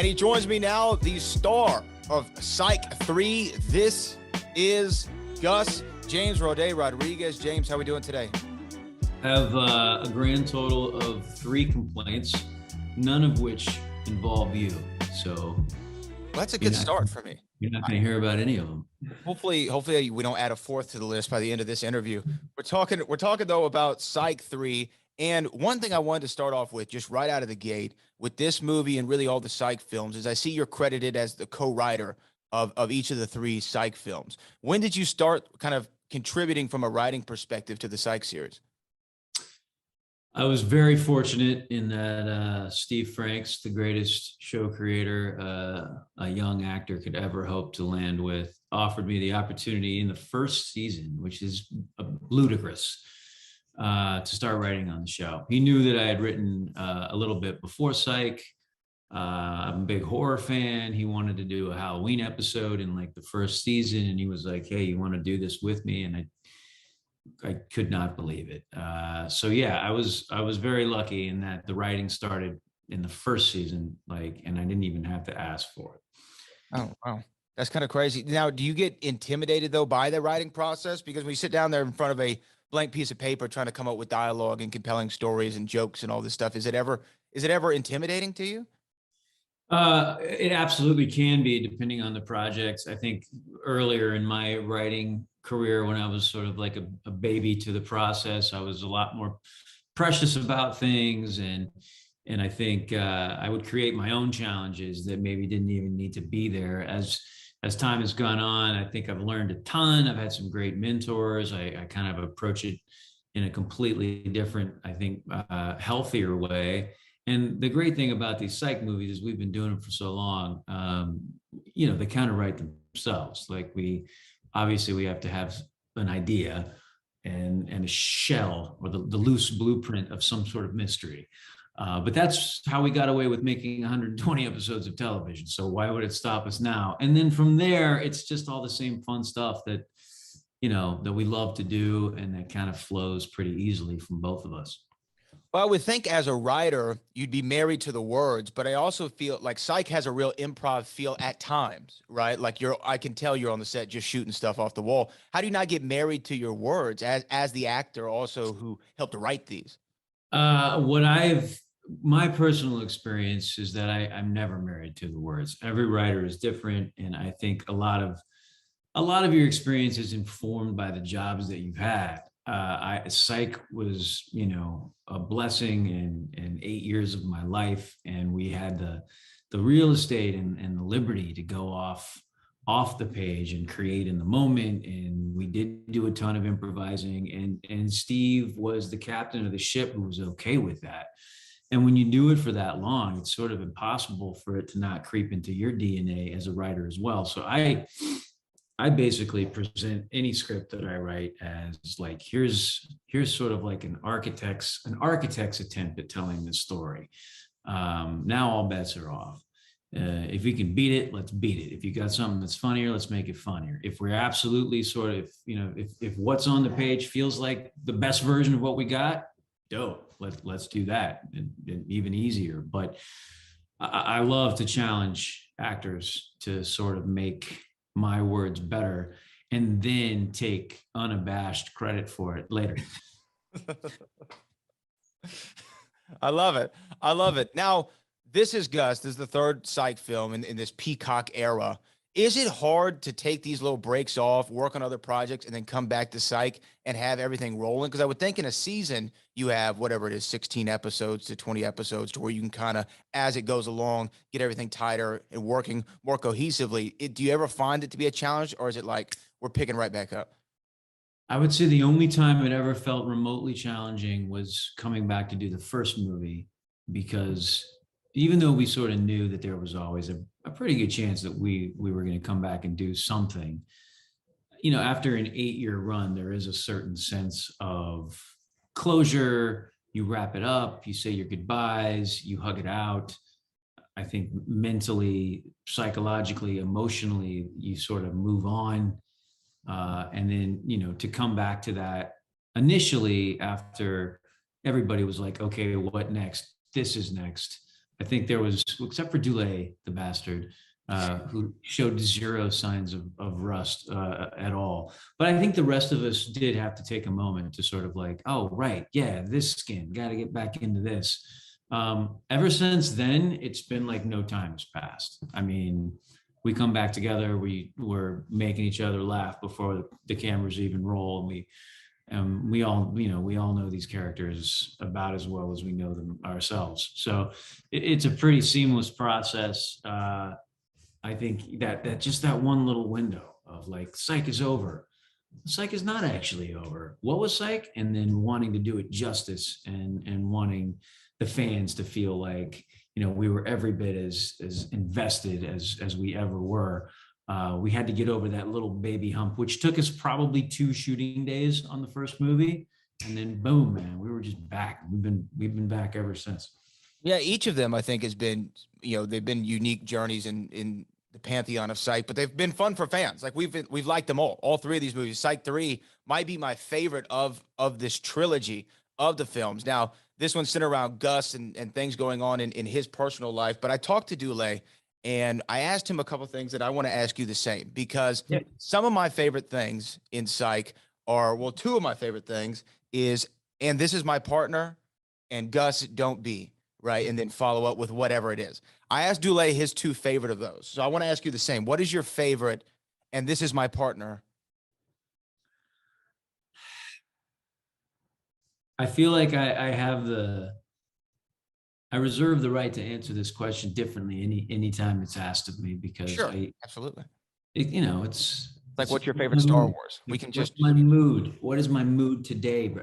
And he joins me now, the star of Psych 3. This is Gus, James Roday Rodriguez. James, how are we doing today? I have a grand total of 3 complaints, none of which involve you. So well, that's a good start for me. You're not going to hear about any of them. Hopefully we don't add a 4th to the list by the end of this interview. We're talking though about Psych 3. And one thing I wanted to start off with, just right out of the gate, with this movie and really all the Psych films, is I see you're credited as the co-writer of each of the 3 Psych films. When did you start kind of contributing from a writing perspective to the Psych series? I was very fortunate in that Steve Franks, the greatest show creator a young actor could ever hope to land with, offered me the opportunity in the first season, which is ludicrous, to start writing on the show. He knew that I had written a little bit before Psych. I'm a big horror fan. He wanted to do a Halloween episode in like the first season, and he was like, "Hey, you want to do this with me?" And I could not believe it. So yeah, I was very lucky in that the writing started in the first season, and I didn't even have to ask for it. Oh, wow. That's kind of crazy. Now, do you get intimidated though by the writing process? Because when you sit down there in front of a blank piece of paper trying to come up with dialogue and compelling stories and jokes and all this stuff, is it ever intimidating to you? It absolutely can be, depending on the projects. I think earlier in my writing career, when I was sort of like a baby to the process, I was a lot more precious about things, and I think I would create my own challenges that maybe didn't even need to be there. As time has gone on, I think I've learned a ton. I've had some great mentors. I kind of approach it in a completely different, I think, healthier way. And the great thing about these Psych movies is we've been doing them for so long. They kind of write themselves. Like we have to have an idea and a shell, or the loose blueprint of some sort of mystery. But that's how we got away with making 120 episodes of television. So why would it stop us now? And then from there, it's just all the same fun stuff that we love to do, and that kind of flows pretty easily from both of us. Well, I would think as a writer, you'd be married to the words, but I also feel like Psych has a real improv feel at times, right? Like I can tell you're on the set just shooting stuff off the wall. How do you not get married to your words as the actor also who helped to write these? My personal experience is that I'm never married to the words. Every writer is different. And I think a lot of your experience is informed by the jobs that you've had. Psych was, a blessing in 8 years of my life. And we had the real estate and the liberty to go off the page and create in the moment. And we did do a ton of improvising, and Steve was the captain of the ship who was okay with that. And when you do it for that long, it's sort of impossible for it to not creep into your DNA as a writer as well. So I basically present any script that I write as like, here's sort of like an architect's attempt at telling this story. Now all bets are off. If we can beat it, let's beat it. If you got something that's funnier, let's make it funnier. If we're absolutely sort of, if what's on the page feels like the best version of what we got, dope. Let's do that, and even easier. But I love to challenge actors to sort of make my words better, and then take unabashed credit for it later. I love it. Now, this is Gus. This is the 3rd Psych film in this Peacock era. Is it hard to take these little breaks off, work on other projects, and then come back to Psych and have everything rolling? Because I would think in a season, you have whatever it is, 16 episodes to 20 episodes, to where you can kind of, as it goes along, get everything tighter and working more cohesively. Do you ever find it to be a challenge, or is it like we're picking right back up? I would say the only time it ever felt remotely challenging was coming back to do the first movie, because even though we sort of knew that there was always a pretty good chance that we were going to come back and do something, after an 8-year run, there is a certain sense of closure. You wrap it up, you say your goodbyes, you hug it out. I think mentally, psychologically, emotionally, you sort of move on. And then, to come back to that initially, after everybody was like, okay, what next? This is next. I think there was, except for Dule, the bastard, who showed zero signs of rust at all. But I think the rest of us did have to take a moment to sort of like, oh, right, yeah, this skin, got to get back into this. Ever since then, it's been like no time has passed. I mean, we come back together, we were making each other laugh before the cameras even roll. We all, we all know these characters about as well as we know them ourselves. So it's a pretty seamless process. I think that just that one little window of like, Psych is over. Psych is not actually over. What was Psych? And then wanting to do it justice and wanting the fans to feel like, we were every bit as invested as we ever were. We had to get over that little baby hump, which took us probably 2 shooting days on the first movie. And then boom, man, we were just back. We've been back ever since. Yeah, each of them I think has been, they've been unique journeys in the pantheon of Psych, but they've been fun for fans. Like we've liked them all 3 of these movies. Psych 3 might be my favorite of this trilogy of the films. Now, this one's centered around Gus and things going on in his personal life. But I talked to Dule and I asked him a couple of things that I want to ask you the same, because some of my favorite things in Psych are, well, 2 of my favorite things is, and this is my partner, and Gus don't be, right? And then follow up with whatever it is. I asked Dule his 2 favorite of those. So I want to ask you the same. What is your favorite? And this is my partner. I feel like I reserve the right to answer this question differently anytime it's asked of me, because sure, absolutely. It's like, what's your favorite Star Wars? We can just, my mood. What is my mood today?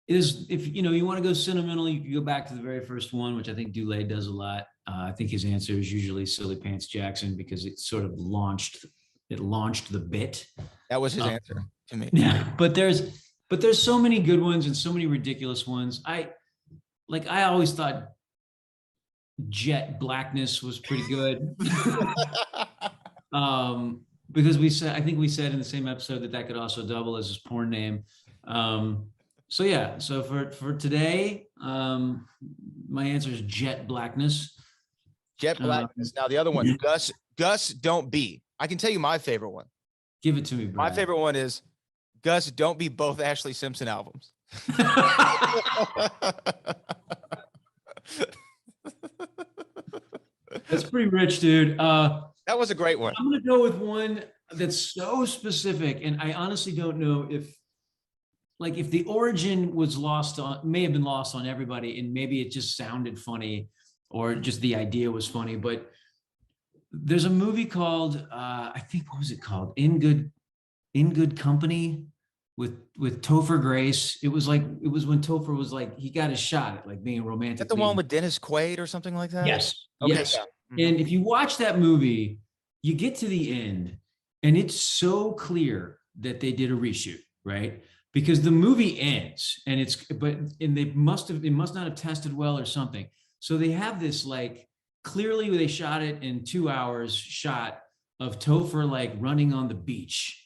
If you want to go sentimental, you can go back to the very first one, which I think Dule does a lot. I think his answer is usually Silly Pants Jackson, because it sort of launched the bit. That was his answer to me. Yeah, but there's so many good ones and so many ridiculous ones. I always thought Jet Blackness was pretty good. Because I think we said in the same episode that could also double as his porn name. So for today, my answer is Jet Blackness. Jet Blackness. Now the other one, Gus don't be. I can tell you my favorite one. Give it to me, Brad. My favorite one is Gus don't be both Ashley Simpson albums. That's pretty rich, dude. That was a great one. I'm gonna go with one that's so specific, and I honestly don't know if the origin may have been lost on everybody, and maybe it just sounded funny, or just the idea was funny. But there's a movie called I think, what was it called? In Good Company, with Topher Grace. It was when Topher was like, he got his shot at like being a romantic. Is that the one with Dennis Quaid or something like that? Yes. Okay. Yes. Yeah. And if you watch that movie, you get to the end and it's so clear that they did a reshoot, right? Because the movie ends and they must not have tested well or something. So they have this, like, clearly they shot it in 2 hours shot of Topher like running on the beach,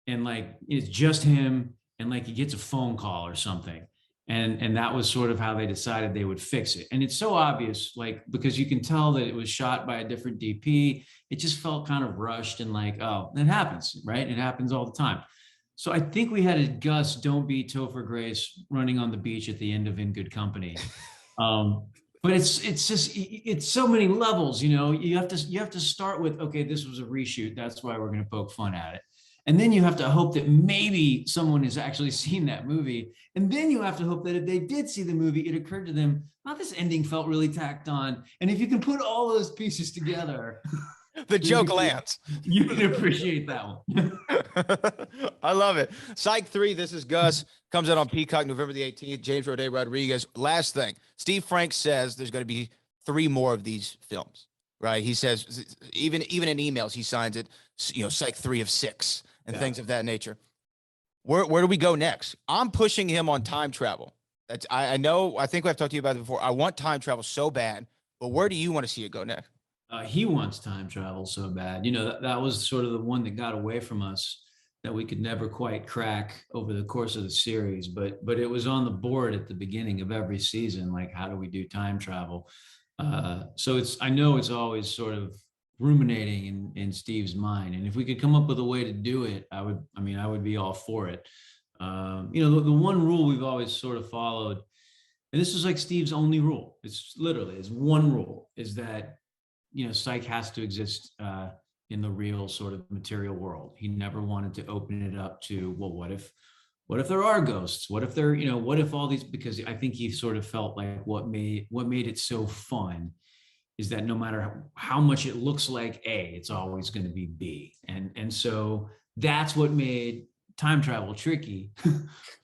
and like it's just him, and like he gets a phone call or something, and that was sort of how they decided they would fix it. And it's so obvious, like, because you can tell that it was shot by a different DP. It just felt kind of rushed, and like, oh, it happens, right? It happens all the time. So I think we had a Gus don't be Topher Grace running on the beach at the end of In Good Company. But it's so many levels, you have to start with, okay, this was a reshoot. That's why we're going to poke fun at it. And then you have to hope that maybe someone has actually seen that movie. And then you have to hope that if they did see the movie, it occurred to them, oh, this ending felt really tacked on. And if you can put all those pieces together, the joke lands. You can appreciate that one. I love it. Psych 3, This Is Gus, comes out on Peacock November the 18th. James Roday Rodriguez. Last thing, Steve Frank says there's going to be 3 more of these films, right? He says, even in emails, he signs it, Psych 3 of 6 and things of that nature. Where do we go next? I'm pushing him on time travel. I know, I think I've talked to you about it before. I want time travel so bad, but where do you want to see it go next? He wants time travel so bad. That was sort of the one that got away from us that we could never quite crack over the course of the series, but it was on the board at the beginning of every season. Like, how do we do time travel? So I know it's always sort of ruminating in Steve's mind. And if we could come up with a way to do it, I would be all for it. The one rule we've always sort of followed, and this is like Steve's only rule. It's one rule, is that, Psych has to exist in the real sort of material world. He never wanted to open it up to, well, what if there are ghosts? What if what if all these, because I think he sort of felt like what made it so fun is that no matter how much it looks like A, it's always going to be B. And so that's what made time travel tricky,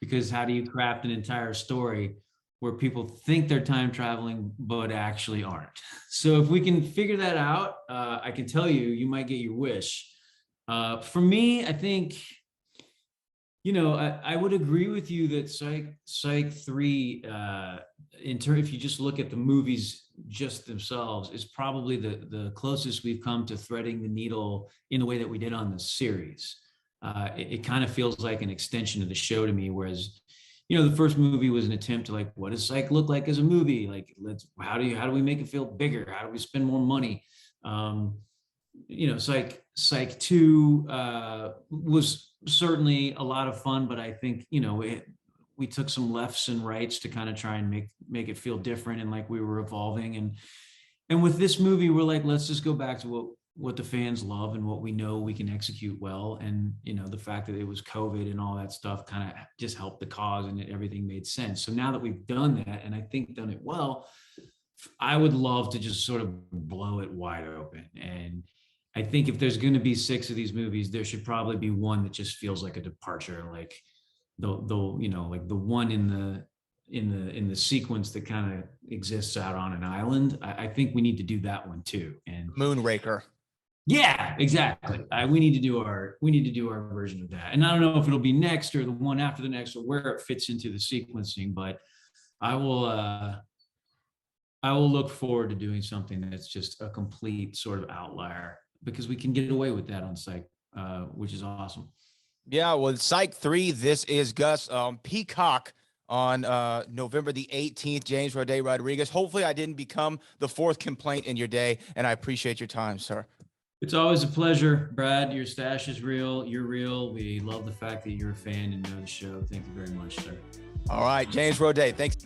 because how do you craft an entire story where people think they're time traveling, but actually aren't? So if we can figure that out, I can tell you might get your wish. For me, I think, I would agree with you that Psych 3, if you just look at the movies just themselves, is probably the closest we've come to threading the needle in the way that we did on the series. It kind of feels like an extension of the show to me, whereas the first movie was an attempt to, like, what does Psych look like as a movie? Like, how do we make it feel bigger? How do we spend more money? Psych 2 was certainly a lot of fun, but I think, we took some lefts and rights to kind of try and make it feel different, and like we were evolving. And with this movie, we're like, let's just go back to what the fans love and what we know we can execute well. And, the fact that it was COVID and all that stuff kind of just helped the cause, and everything made sense. So now that we've done that, and I think done it well, I would love to just sort of blow it wide open. And I think if there's going to be 6 of these movies, there should probably be one that just feels like a departure, like like the one in the sequence that kind of exists out on an island. I think we need to do that one too. And Moonraker. Yeah, exactly. We need to do our version of that. And I don't know if it'll be next or the one after the next or where it fits into the sequencing, but I will look forward to doing something that's just a complete sort of outlier, because we can get away with that on Psych, which is awesome. Yeah, well, Psych 3, This Is Gus, Peacock on November the 18th, James Roday Rodriguez. Hopefully I didn't become the 4th complaint in your day, and I appreciate your time, sir. It's always a pleasure, Brad. Your stash is real. You're real. We love the fact that you're a fan and know the show. Thank you very much, sir. All right, James Roday, thanks.